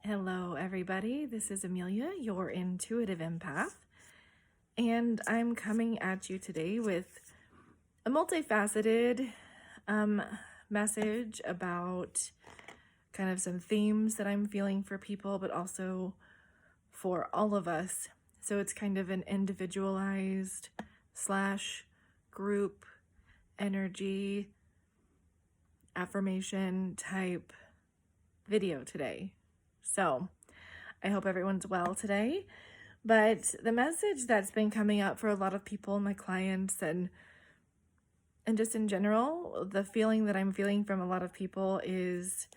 Hello, everybody. This is Amelia, your intuitive empath, and I'm coming at you today with a multifaceted message about kind of some themes that I'm feeling for people, but also for all of us. So it's kind of an individualized / group energy affirmation type video today. So I hope everyone's well today. But the message that's been coming up for a lot of people, my clients, and just in general, the feeling that I'm feeling from a lot of people is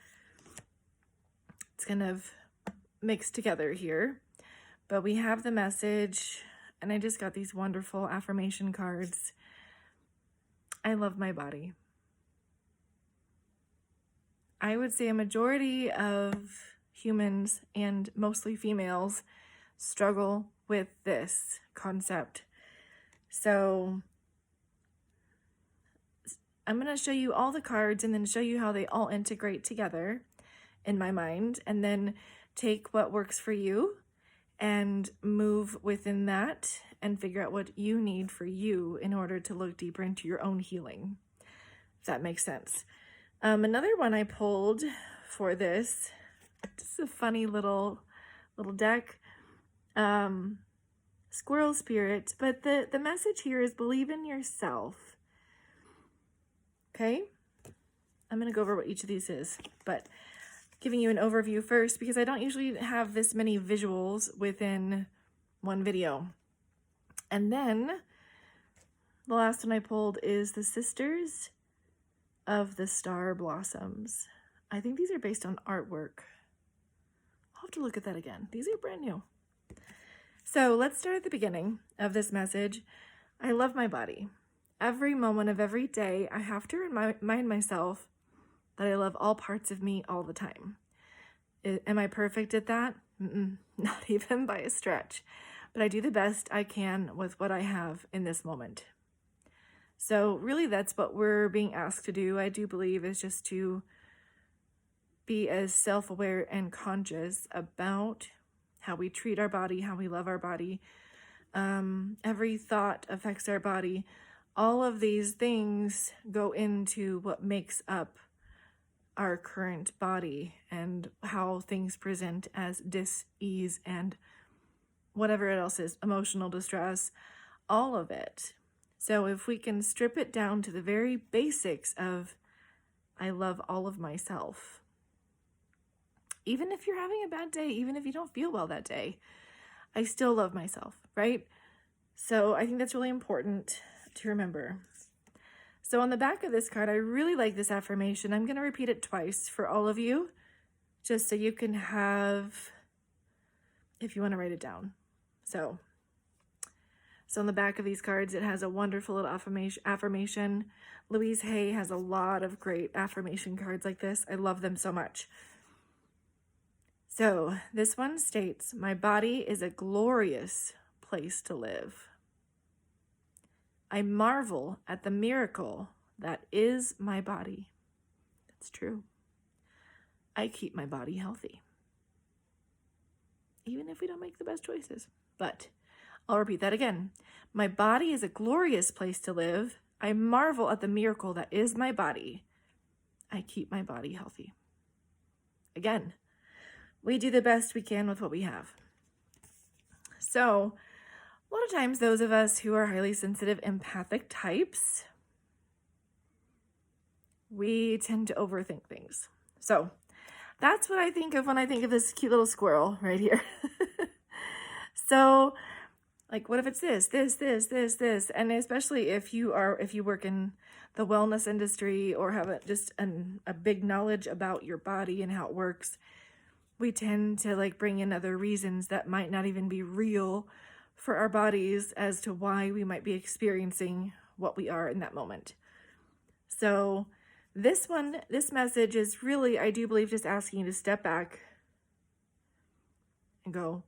it's kind of mixed together here. But we have the message, and I just got these wonderful affirmation cards. I love my body. I would say a majority of humans, and mostly females, struggle with this concept. So I'm going to show you all the cards and then show you how they all integrate together in my mind, and then take what works for you and move within that and figure out what you need for you in order to look deeper into your own healing, if that makes sense. Another one I pulled for this, just a funny little deck, squirrel spirit, but the message here is believe in yourself. Okay, I'm going to go over what each of these is, but giving you an overview first because I don't usually have this many visuals within one video. And then the last one I pulled is the Sisters of the Star Blossoms. I think these are based on artwork. I'll have to look at that again. These are brand new. So let's start at the beginning of this message. I love my body. Every moment of every day, I have to remind myself that I love all parts of me all the time. Am I perfect at that? Not even by a stretch. But I do the best I can with what I have in this moment. So really that's what we're being asked to do, I do believe, is just to be as self-aware and conscious about how we treat our body, how we love our body. Every thought affects our body. All of these things go into what makes up our current body and how things present as dis-ease and whatever else is, emotional distress, all of it. So if we can strip it down to the very basics of, I love all of myself. Even if you're having a bad day, even if you don't feel well that day, I still love myself, right? So I think that's really important to remember. So on the back of this card, I really like this affirmation. I'm going to repeat it twice for all of you, just so you can have, if you want to write it down. So on the back of these cards, it has a wonderful little affirmation. Louise Hay has a lot of great affirmation cards like this. I love them so much. So this one states, my body is a glorious place to live. I marvel at the miracle that is my body. That's true. I keep my body healthy, even if we don't make the best choices. But I'll repeat that again. My body is a glorious place to live. I marvel at the miracle that is my body. I keep my body healthy. Again, we do the best we can with what we have. So a lot of times those of us who are highly sensitive empathic types, we tend to overthink things. So that's what I think of when I think of this cute little squirrel right here. So like, what if it's this? And especially if you work in the wellness industry or have a big knowledge about your body and how it works, we tend to like bring in other reasons that might not even be real for our bodies as to why we might be experiencing what we are in that moment. So this message is really, I do believe, just asking you to step back and go,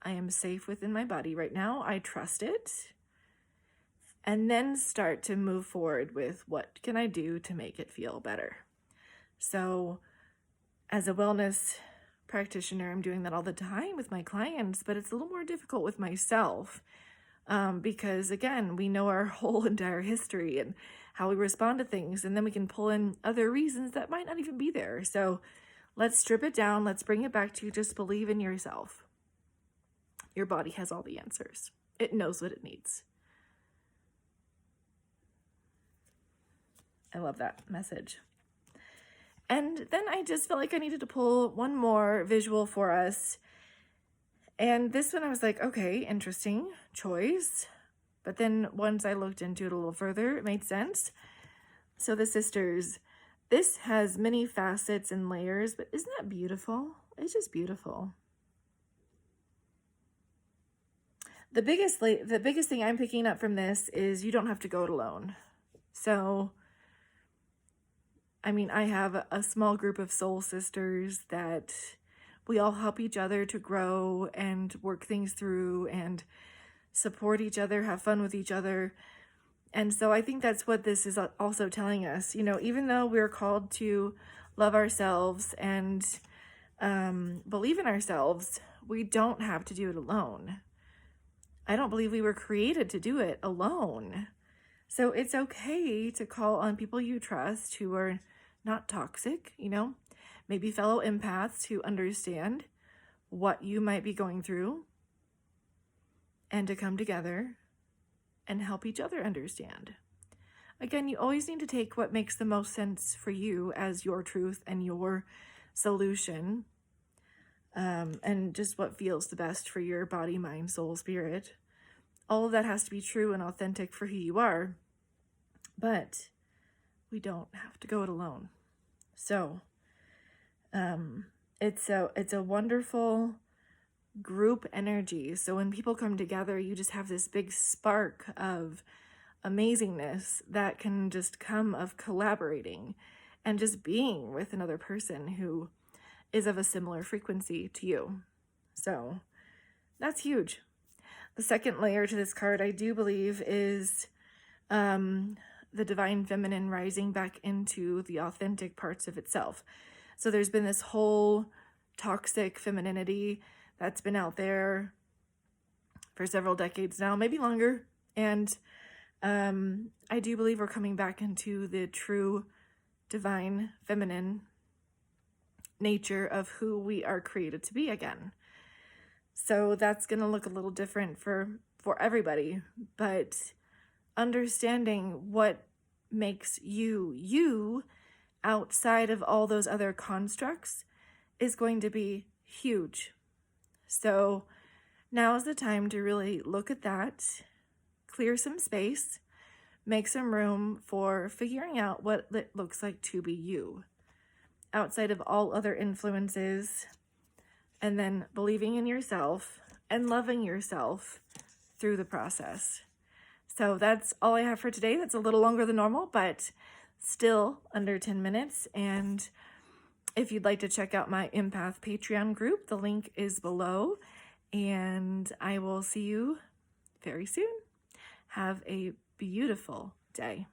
I am safe within my body right now. I trust it. And then start to move forward with what can I do to make it feel better. So as a wellness practitioner, I'm doing that all the time with my clients, but it's a little more difficult with myself. Because again, we know our whole entire history and how we respond to things, and then we can pull in other reasons that might not even be there. So let's strip it down. Let's bring it back to just believe in yourself. Your body has all the answers. It knows what it needs. I love that message. And then I just felt like I needed to pull one more visual for us. And this one I was like, okay, interesting choice. But then once I looked into it a little further, it made sense. So the sisters, this has many facets and layers, but isn't that beautiful? It's just beautiful. The biggest thing I'm picking up from this is you don't have to go it alone. So, I mean, I have a small group of soul sisters that we all help each other to grow and work things through and support each other, have fun with each other. And so I think that's what this is also telling us. You know, even though we're called to love ourselves and believe in ourselves, we don't have to do it alone. I don't believe we were created to do it alone. So it's okay to call on people you trust who are not toxic, you know, maybe fellow empaths who understand what you might be going through, and to come together and help each other understand. Again, you always need to take what makes the most sense for you as your truth and your solution, and just what feels the best for your body, mind, soul, spirit. All of that has to be true and authentic for who you are, but we don't have to go it alone. So it's a wonderful group energy. So when people come together, you just have this big spark of amazingness that can just come of collaborating and just being with another person who is of a similar frequency to you. So that's huge. The second layer to this card, I do believe, is the divine feminine rising back into the authentic parts of itself. So there's been this whole toxic femininity that's been out there for several decades now, maybe longer. And I do believe we're coming back into the true divine feminine nature of who we are created to be again. So that's going to look a little different for everybody, but understanding what makes you outside of all those other constructs is going to be huge. So now is the time to really look at that, clear some space, make some room for figuring out what it looks like to be you outside of all other influences, and then believing in yourself and loving yourself through the process. So that's all I have for today. That's a little longer than normal, but still under 10 minutes. And if you'd like to check out my Empath Patreon group, the link is below. And I will see you very soon. Have a beautiful day.